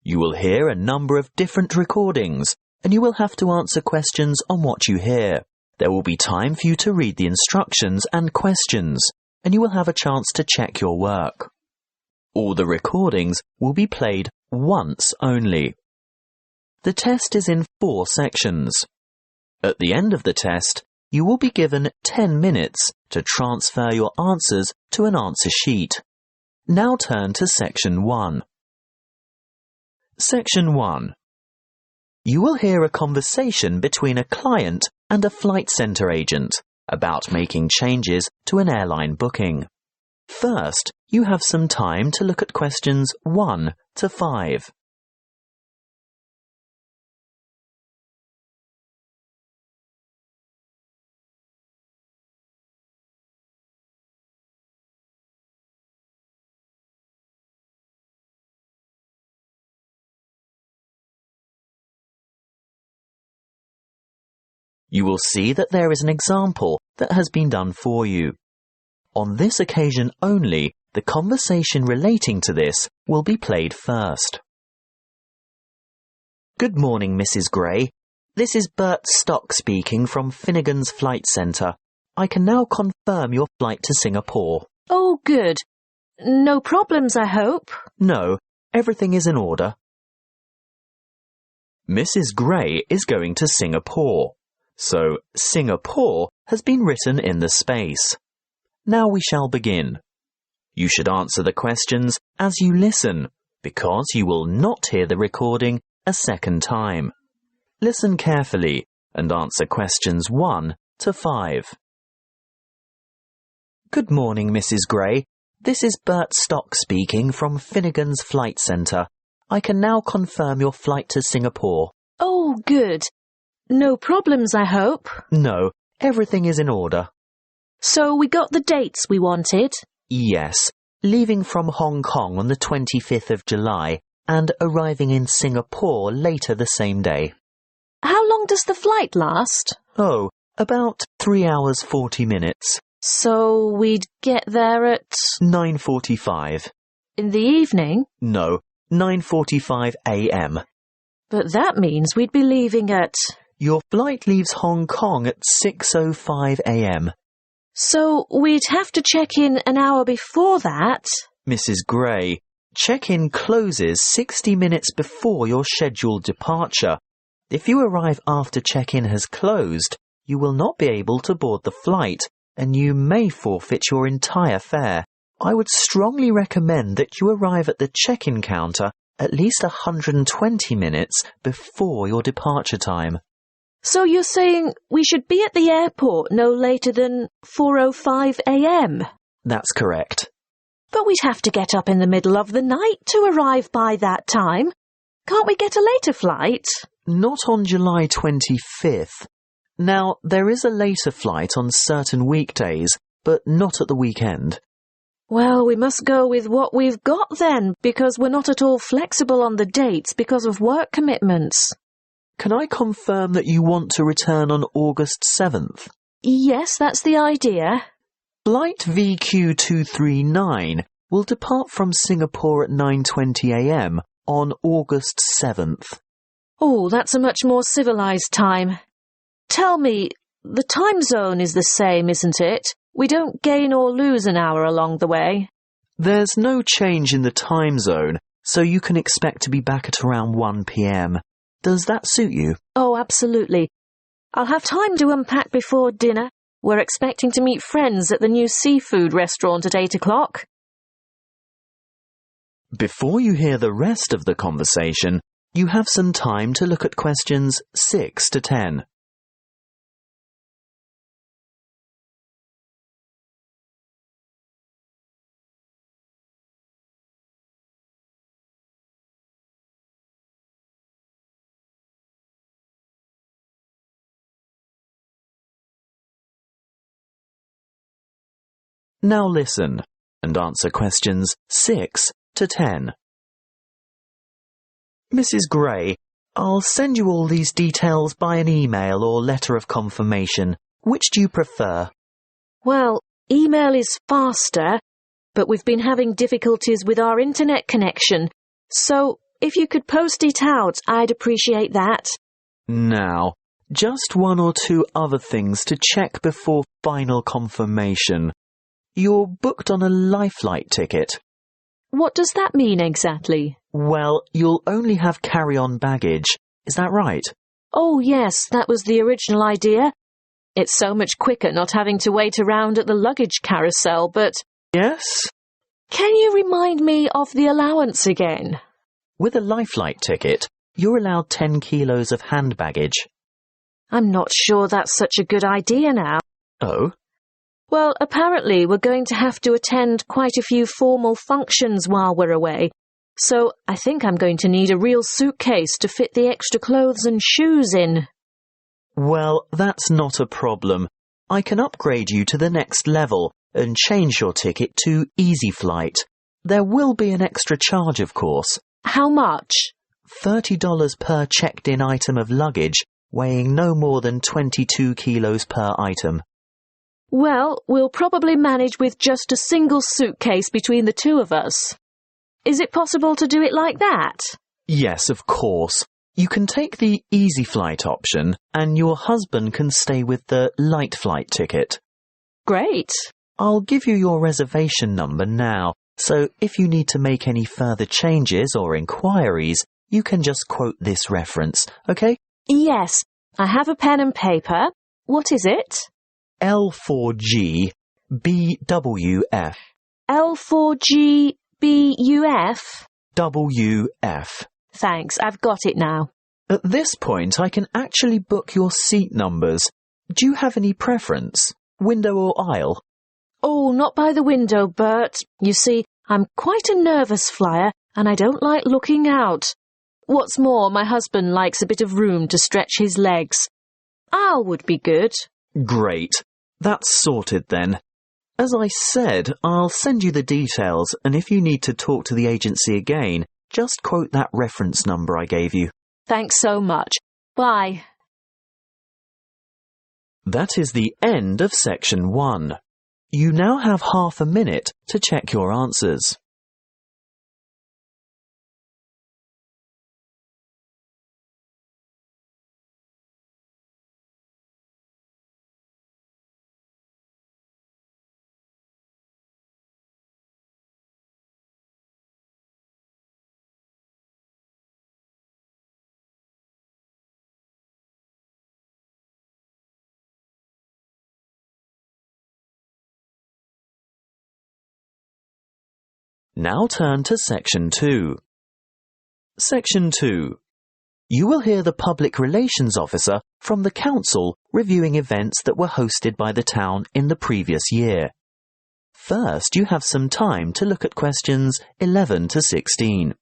You will hear a number of different recordings, and you will have to answer questions on what you hear. There will be time for you to read the instructions and questions, and you will have a chance to check your work. All the recordings will be played once only. The test is in 4 sections. At the end of the test, you will be given 10 minutes to transfer your answers to an answer sheet. Now turn to Section 1. Section 1. You will hear a conversation between a client and a flight centre agent about making changes to an airline booking. First, you have some time to look at questions 1 to 5. You will see that there is an example that has been done for you. On this occasion only, the conversation relating to this will be played first. Good morning, Mrs. Gray. This is Bert Stock speaking from Finnegan's Flight Centre. I can now confirm your flight to Singapore. Oh, good. No problems, I hope? No, everything is in order. Mrs. Gray is going to Singapore. So, Singapore has been written in the space. Now we shall begin. You should answer the questions as you listen, because you will not hear the recording a second time. Listen carefully and answer questions 1 to 5. Good morning, Mrs. Gray. This is Bert Stock speaking from Finnegan's Flight Centre. I can now confirm your flight to Singapore. Oh, good. No problems, I hope? No, everything is in order. So we got the dates we wanted? Yes, leaving from Hong Kong on the 25th of July and arriving in Singapore later the same day. How long does the flight last? Oh, about 3 hours 40 minutes. So we'd get there at... 9:45. In the evening? No, 9:45 a.m. But that means we'd be leaving at... Your flight leaves Hong Kong at 6:05 a.m. So we'd have to check in an hour before that? Mrs. Gray, check-in closes 60 minutes before your scheduled departure. If you arrive after check-in has closed, you will not be able to board the flight, and you may forfeit your entire fare. I would strongly recommend that you arrive at the check-in counter at least 120 minutes before your departure time. So you're saying we should be at the airport no later than 4:05 a.m? That's correct. But we'd have to get up in the middle of the night to arrive by that time. Can't we get a later flight? Not on July 25th. Now, there is a later flight on certain weekdays, but not at the weekend. Well, we must go with what we've got then, because we're not at all flexible on the dates because of work commitments. Can I confirm that you want to return on August 7th? Yes, that's the idea. Flight VQ239 will depart from Singapore at 9:20 a.m. on August 7th. Oh, that's a much more civilized time. Tell me, the time zone is the same, isn't it? We don't gain or lose an hour along the way. There's no change in the time zone, so you can expect to be back at around 1 p.m. Does that suit you? Oh, absolutely. I'll have time to unpack before dinner. We're expecting to meet friends at the new seafood restaurant at 8 o'clock. Before you hear the rest of the conversation, you have some time to look at questions 6 to 10. Now listen and answer questions 6 to 10. Mrs. Gray, I'll send you all these details by an email or letter of confirmation. Which do you prefer? Well, email is faster, but we've been having difficulties with our internet connection. So, if you could post it out, I'd appreciate that. Now, just one or two other things to check before final confirmation. You're booked on a Lifelight ticket. What does that mean exactly? Well, you'll only have carry-on baggage. Is that right? Oh, yes, that was the original idea. It's so much quicker not having to wait around at the luggage carousel, but... Yes? Can you remind me of the allowance again? With a Lifelight ticket, you're allowed 10 kilos of hand baggage. I'm not sure that's such a good idea now. Oh? Well, apparently we're going to have to attend quite a few formal functions while we're away, so I think I'm going to need a real suitcase to fit the extra clothes and shoes in. Well, that's not a problem. I can upgrade you to the next level and change your ticket to Easy Flight. There will be an extra charge, of course. How much? $30 per checked-in item of luggage, weighing no more than 22 kilos per item. Well, we'll probably manage with just a single suitcase between the two of us. Is it possible to do it like that? Yes, of course. You can take the Easy Flight option, and your husband can stay with the Light Flight ticket. Great. I'll give you your reservation number now, so if you need to make any further changes or inquiries, you can just quote this reference, okay? Yes, I have a pen and paper. What is it? L4G BWF. L4G BUF? WF. Thanks, I've got it now. At this point, I can actually book your seat numbers. Do you have any preference? Window or aisle? Oh, not by the window, Bert. You see, I'm quite a nervous flyer, and I don't like looking out. What's more, my husband likes a bit of room to stretch his legs. Aisle would be good. Great. That's sorted then. As I said, I'll send you the details, and if you need to talk to the agency again, just quote that reference number I gave you. Thanks so much. Bye. That is the end of section 1. You now have half a minute to check your answers. Now turn to Section 2. Section 2. You will hear the Public Relations Officer from the Council reviewing events that were hosted by the town in the previous year. First, you have some time to look at questions 11 to 16.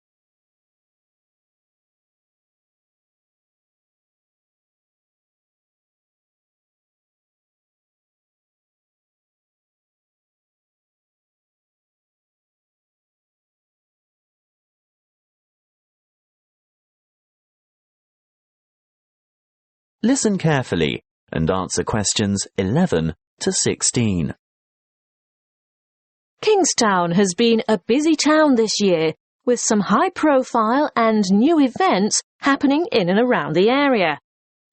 Listen carefully and answer questions 11 to 16. Kingstown has been a busy town this year, with some high-profile and new events happening in and around the area.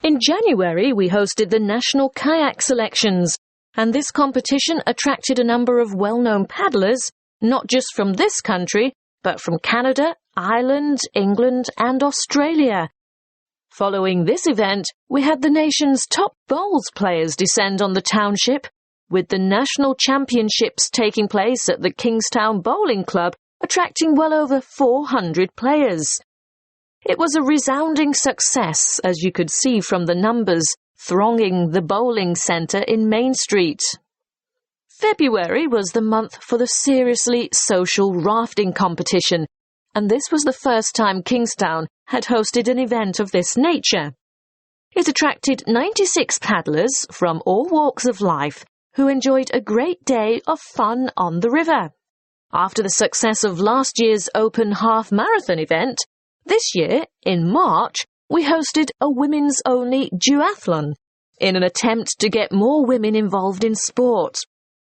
In January, we hosted the National Kayak Selections, and this competition attracted a number of well-known paddlers, not just from this country, but from Canada, Ireland, England, and Australia. Following this event, we had the nation's top bowls players descend on the township, with the national championships taking place at the Kingstown Bowling Club, attracting well over 400 players. It was a resounding success, as you could see from the numbers thronging the bowling centre in Main Street. February was the month for the Seriously Social rafting competition, and this was the first time Kingstown had hosted an event of this nature. It attracted 96 paddlers from all walks of life who enjoyed a great day of fun on the river. After the success of last year's Open Half Marathon event, this year, in March, we hosted a women's-only duathlon, in an attempt to get more women involved in sport.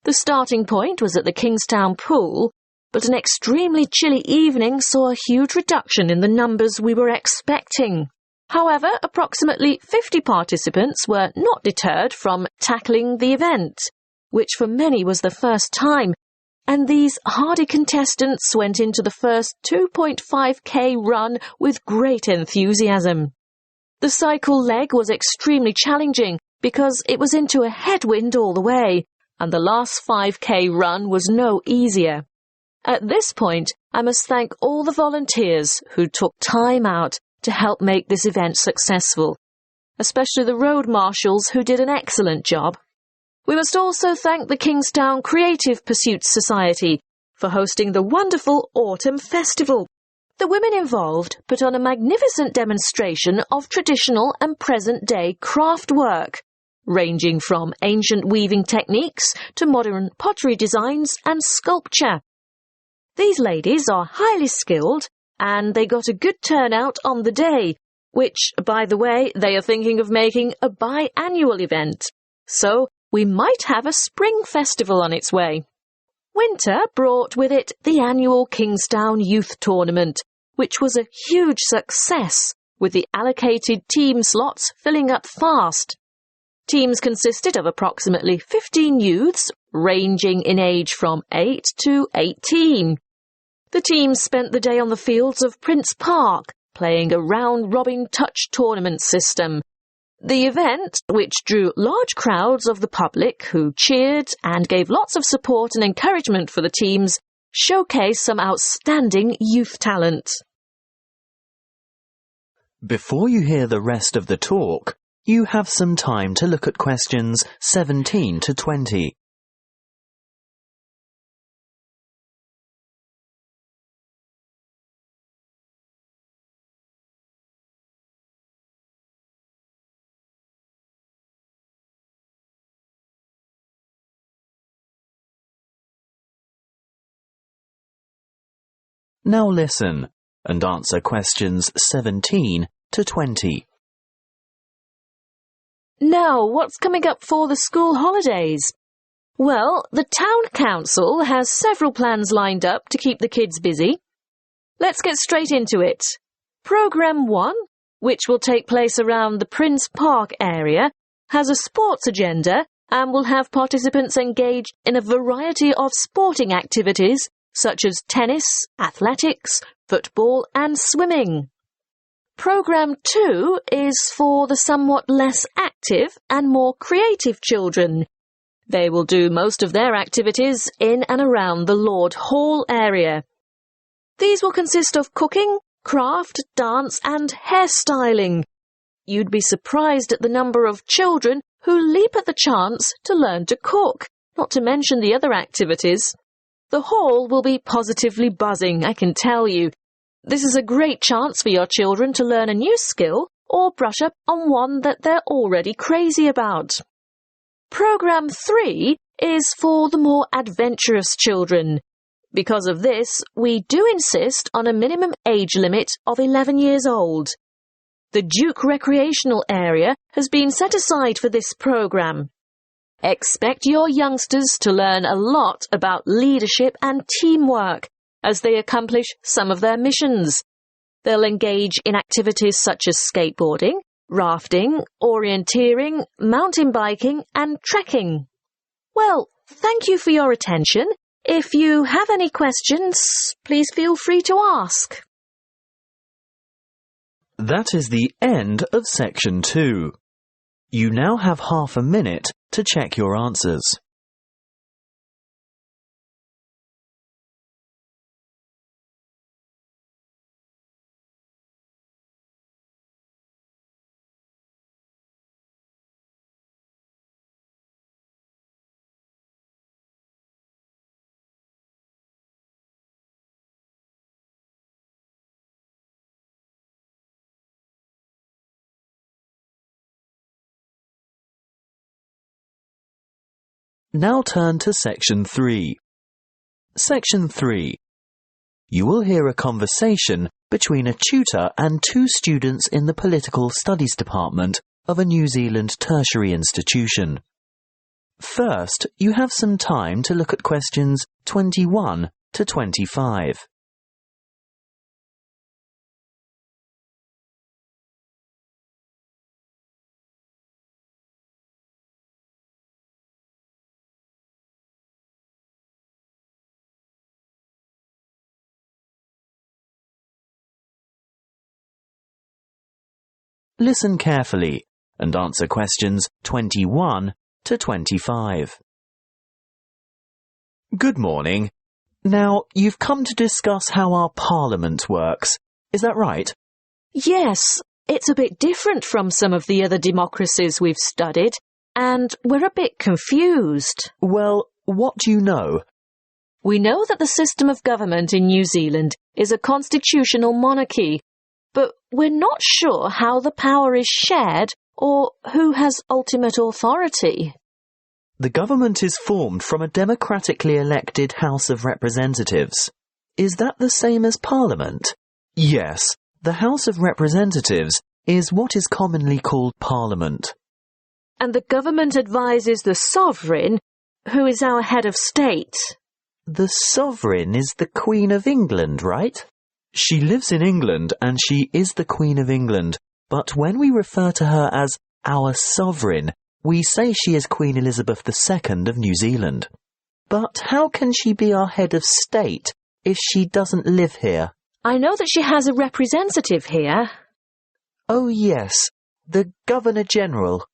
The starting point was at the Kingstown pool, but an extremely chilly evening saw a huge reduction in the numbers we were expecting. However, approximately 50 participants were not deterred from tackling the event, which for many was the first time, and these hardy contestants went into the first 2.5k run with great enthusiasm. The cycle leg was extremely challenging because it was into a headwind all the way, and the last 5k run was no easier. At this point, I must thank all the volunteers who took time out to help make this event successful, especially the road marshals who did an excellent job. We must also thank the Kingstown Creative Pursuits Society for hosting the wonderful Autumn Festival. The women involved put on a magnificent demonstration of traditional and present-day craft work, ranging from ancient weaving techniques to modern pottery designs and sculpture. These ladies are highly skilled, and they got a good turnout on the day, which, by the way, they are thinking of making a biannual event. So we might have a spring festival on its way. Winter brought with it the annual Kingstown Youth Tournament, which was a huge success, with the allocated team slots filling up fast. Teams consisted of approximately 15 youths, ranging in age from 8 to 18. The teams spent the day on the fields of Prince Park, playing a round-robin touch tournament system. The event, which drew large crowds of the public who cheered and gave lots of support and encouragement for the teams, showcased some outstanding youth talent. Before you hear the rest of the talk, you have some time to look at questions 17 to 20. Now listen and answer questions 17 to 20. Now, what's coming up for the school holidays? Well, the town council has several plans lined up to keep the kids busy. Let's get straight into it. Programme 1, which will take place around the Prince Park area, has a sports agenda and will have participants engaged in a variety of sporting activities such as tennis, athletics, football and swimming. Programme 2 is for the somewhat less active and more creative children. They will do most of their activities in and around the Lord Hall area. These will consist of cooking, craft, dance and hairstyling. You'd be surprised at the number of children who leap at the chance to learn to cook, not to mention the other activities. The hall will be positively buzzing, I can tell you. This is a great chance for your children to learn a new skill or brush up on one that they're already crazy about. Programme 3 is for the more adventurous children. Because of this, we do insist on a minimum age limit of 11 years old. The Duke Recreational Area has been set aside for this programme. Expect your youngsters to learn a lot about leadership and teamwork as they accomplish some of their missions. They'll engage in activities such as skateboarding, rafting, orienteering, mountain biking and trekking. Well, thank you for your attention. If you have any questions, please feel free to ask. That is the end of section 2. You now have half a minute to check your answers. Now turn to Section 3. Section 3. You will hear a conversation between a tutor and two students in the Political Studies Department of a New Zealand tertiary institution. First, you have some time to look at questions 21 to 25. Listen carefully and answer questions 21 to 25. Good morning. Now, you've come to discuss how our Parliament works. Is that right? Yes, it's a bit different from some of the other democracies we've studied, and we're a bit confused. Well, what do you know? We know that the system of government in New Zealand is a constitutional monarchy, but we're not sure how the power is shared or who has ultimate authority. The government is formed from a democratically elected House of Representatives. Is that the same as Parliament? Yes, the House of Representatives is what is commonly called Parliament. And the government advises the sovereign, who is our head of state. The sovereign is the Queen of England, right? She lives in England and she is the Queen of England, but when we refer to her as our sovereign, we say she is Queen Elizabeth II of New Zealand. But how can she be our head of state if she doesn't live here? I know that she has a representative here. Oh yes, the Governor-General.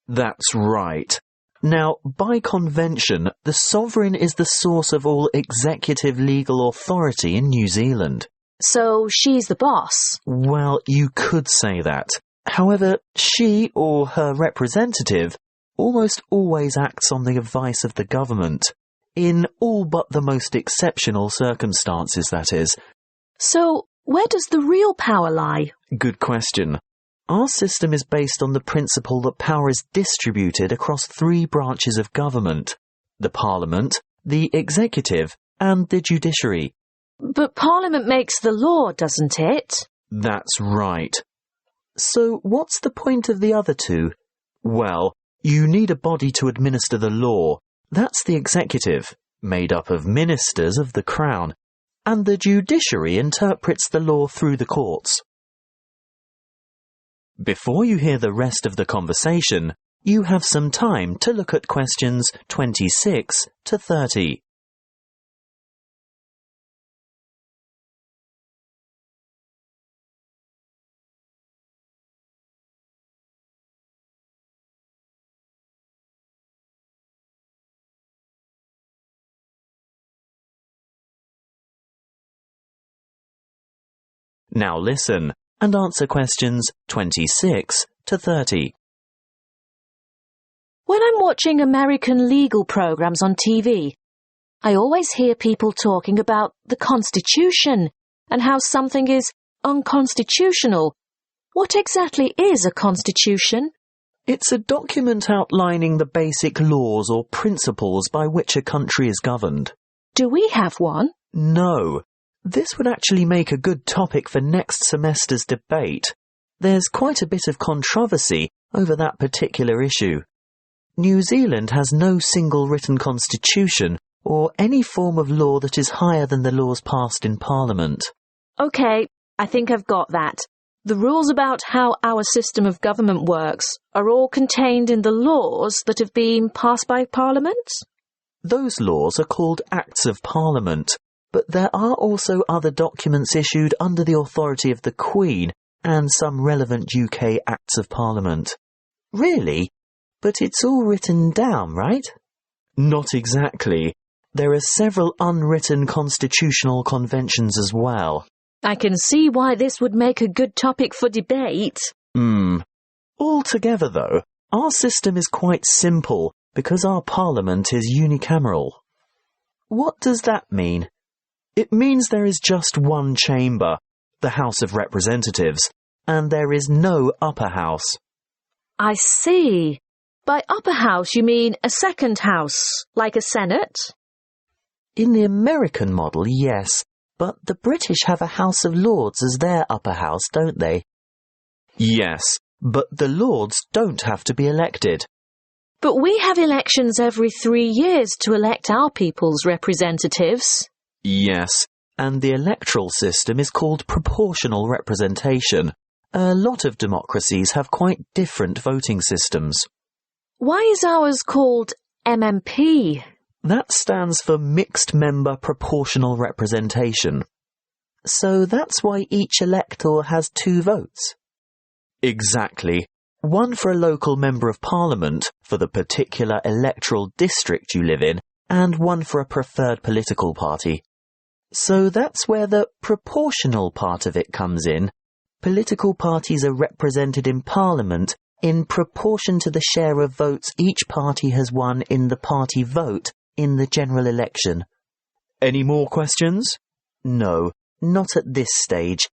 That's right. Now, by convention, the sovereign is the source of all executive legal authority in New Zealand. So she's the boss. Well, you could say that. However, she or her representative almost always acts on the advice of the government, in all but the most exceptional circumstances, that is. So, where does the real power lie? Good question. Our system is based on the principle that power is distributed across three branches of government: the Parliament, the Executive, and the Judiciary. But Parliament makes the law, doesn't it? That's right. So what's the point of the other two? Well, you need a body to administer the law. That's the Executive, made up of ministers of the Crown, and the Judiciary interprets the law through the courts. Before you hear the rest of the conversation, you have some time to look at questions 26 to 30. Now listen and answer questions 26 to 30. When I'm watching American legal programs on TV, I always hear people talking about the Constitution and how something is unconstitutional. What exactly is a constitution? It's a document outlining the basic laws or principles by which a country is governed. Do we have one? No. This would actually make a good topic for next semester's debate. There's quite a bit of controversy over that particular issue. New Zealand has no single written constitution or any form of law that is higher than the laws passed in Parliament. OK, I think I've got that. The rules about how our system of government works are all contained in the laws that have been passed by Parliament? Those laws are called Acts of Parliament. But there are also other documents issued under the authority of the Queen and some relevant UK Acts of Parliament. Really? But it's all written down, right? Not exactly. There are several unwritten constitutional conventions as well. I can see why this would make a good topic for debate. Altogether, though, our system is quite simple because our Parliament is unicameral. What does that mean? It means there is just one chamber, the House of Representatives, and there is no upper house. I see. By upper house you mean a second house, like a Senate? In the American model, yes, but the British have a House of Lords as their upper house, don't they? Yes, But the Lords don't have to be elected. But we have elections every 3 years to elect our people's representatives. Yes, and the electoral system is called proportional representation. A lot of democracies have quite different voting systems. Why is ours called MMP? That stands for Mixed Member Proportional Representation. So that's why each elector has 2 votes? Exactly. One for a local Member of Parliament for the particular electoral district you live in, and one for a preferred political party. So that's where the proportional part of it comes in. Political parties are represented in Parliament in proportion to the share of votes each party has won in the party vote in the general election. Any more questions? No, not at this stage.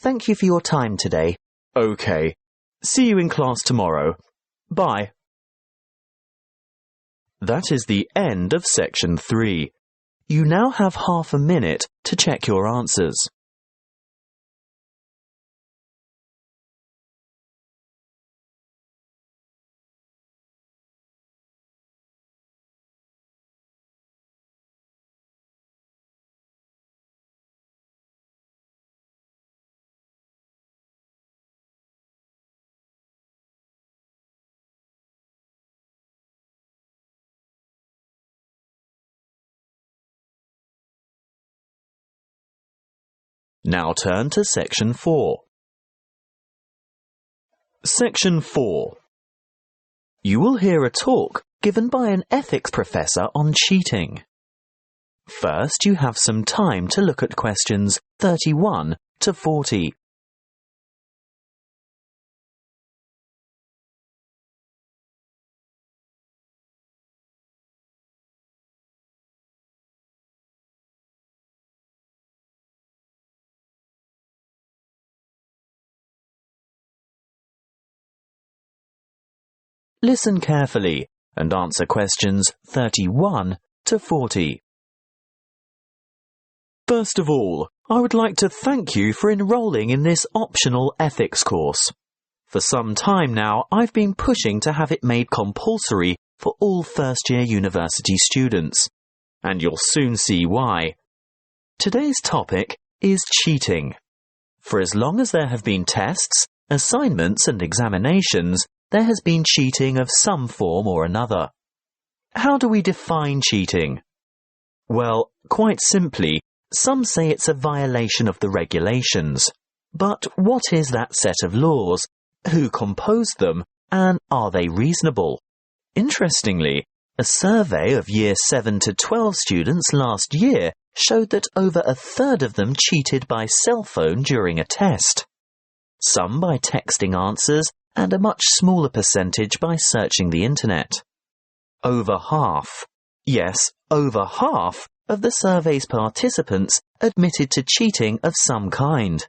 Thank you for your time today. Okay. See you in class tomorrow. Bye. That is the end of section 3. You now have half a minute to check your answers. Now turn to section 4. Section 4. You will hear a talk given by an ethics professor on cheating. First, you have some time to look at questions 31 to 40. Listen carefully and answer questions 31 to 40. First of all, I would like to thank you for enrolling in this optional ethics course. For some time now, I've been pushing to have it made compulsory for all first-year university students, and you'll soon see why. Today's topic is cheating. For as long as there have been tests, assignments and examinations, there has been cheating of some form or another. How do we define cheating? Well, quite simply, some say it's a violation of the regulations. But what is that set of laws? Who composed them? And are they reasonable? Interestingly, a survey of Year 7 to 12 students last year showed that over a third of them cheated by cell phone during a test. Some by texting answers, and a much smaller percentage by searching the internet. Over half, yes, over half of the survey's participants admitted to cheating of some kind.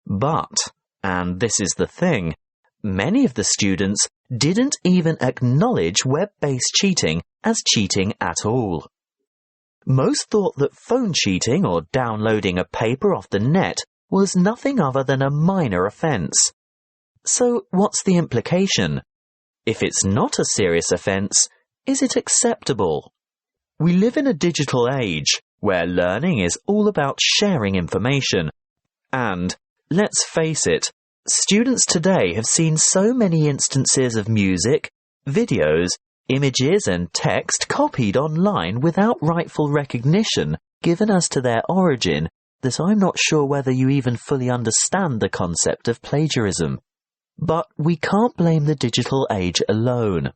But, and this is the thing, many of the students didn't even acknowledge web-based cheating as cheating at all. Most thought that phone cheating or downloading a paper off the net was nothing other than a minor offence. So what's the implication? If it's not a serious offence, is it acceptable? We live in a digital age where learning is all about sharing information. And, let's face it, students today have seen so many instances of music, videos, images and text copied online without rightful recognition given as to their origin that I'm not sure whether you even fully understand the concept of plagiarism. But we can't blame the digital age alone.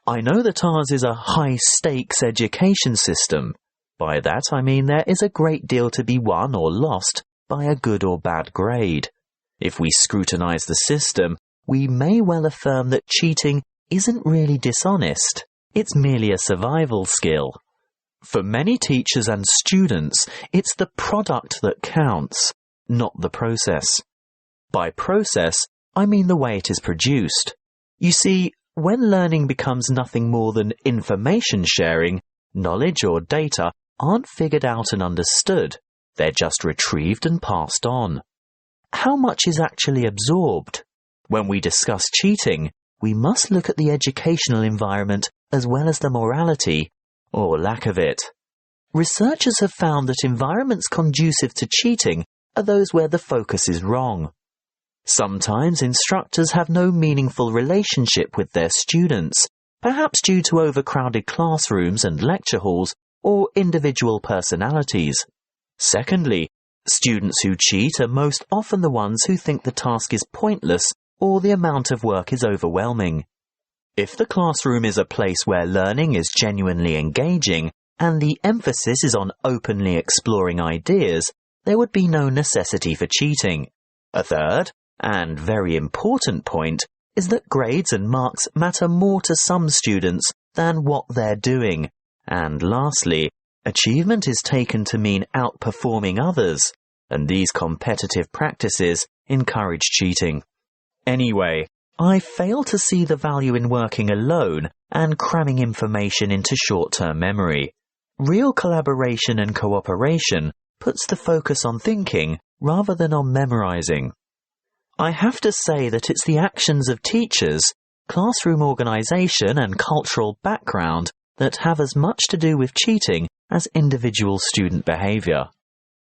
I know that ours is a high-stakes education system. By that I mean there is a great deal to be won or lost by a good or bad grade. If we scrutinise the system, we may well affirm that cheating isn't really dishonest. It's merely a survival skill. For many teachers and students, it's the product that counts, not the process. By process, I mean the way it is produced. You see, when learning becomes nothing more than information sharing, knowledge or data aren't figured out and understood. They're just retrieved and passed on. How much is actually absorbed? When we discuss cheating, we must look at the educational environment as well as the morality, or lack of it. Researchers have found that environments conducive to cheating are those where the focus is wrong. Sometimes instructors have no meaningful relationship with their students, perhaps due to overcrowded classrooms and lecture halls or individual personalities. Secondly, students who cheat are most often the ones who think the task is pointless or the amount of work is overwhelming. If the classroom is a place where learning is genuinely engaging and the emphasis is on openly exploring ideas, there would be no necessity for cheating. A third, and very important point, is that grades and marks matter more to some students than what they're doing. And lastly, achievement is taken to mean outperforming others, and these competitive practices encourage cheating. Anyway, I fail to see the value in working alone and cramming information into short-term memory. Real collaboration and cooperation puts the focus on thinking rather than on memorizing. I have to say that it's the actions of teachers, classroom organization and cultural background that have as much to do with cheating as individual student behavior.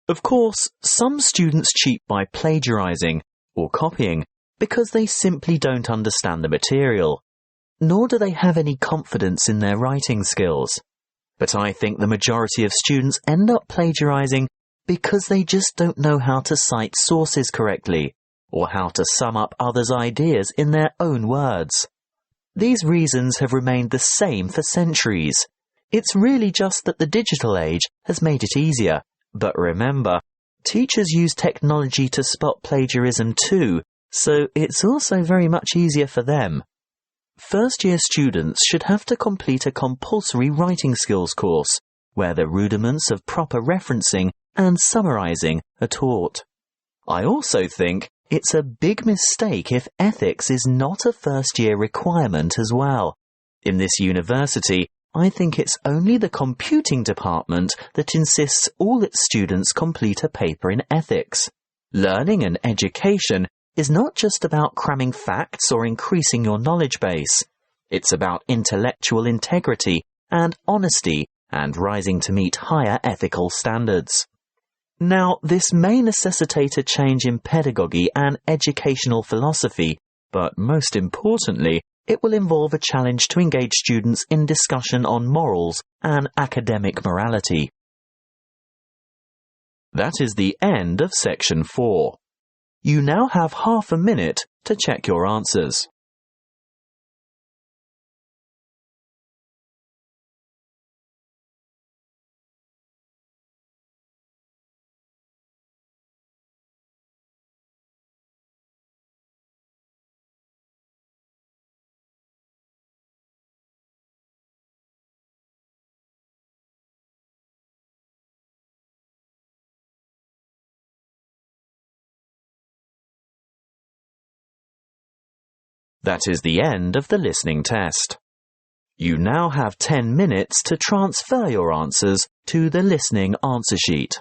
Of course, some students cheat by plagiarizing or copying because they simply don't understand the material, nor do they have any confidence in their writing skills. But I think the majority of students end up plagiarizing because they just don't know how to cite sources correctly, or how to sum up others' ideas in their own words. These reasons have remained the same for centuries. It's really just that the digital age has made it easier. But remember, teachers use technology to spot plagiarism too, so it's also very much easier for them. First-year students should have to complete a compulsory writing skills course, where the rudiments of proper referencing and summarizing are taught. I also think it's a big mistake if ethics is not a first-year requirement as well. In this university, I think it's only the computing department that insists all its students complete a paper in ethics. Learning and education is not just about cramming facts or increasing your knowledge base. It's about intellectual integrity and honesty and rising to meet higher ethical standards. Now, this may necessitate a change in pedagogy and educational philosophy, but most importantly, it will involve a challenge to engage students in discussion on morals and academic morality. That is the end of section 4. You now have half a minute to check your answers. That is the end of the listening test. You now have 10 minutes to transfer your answers to the listening answer sheet.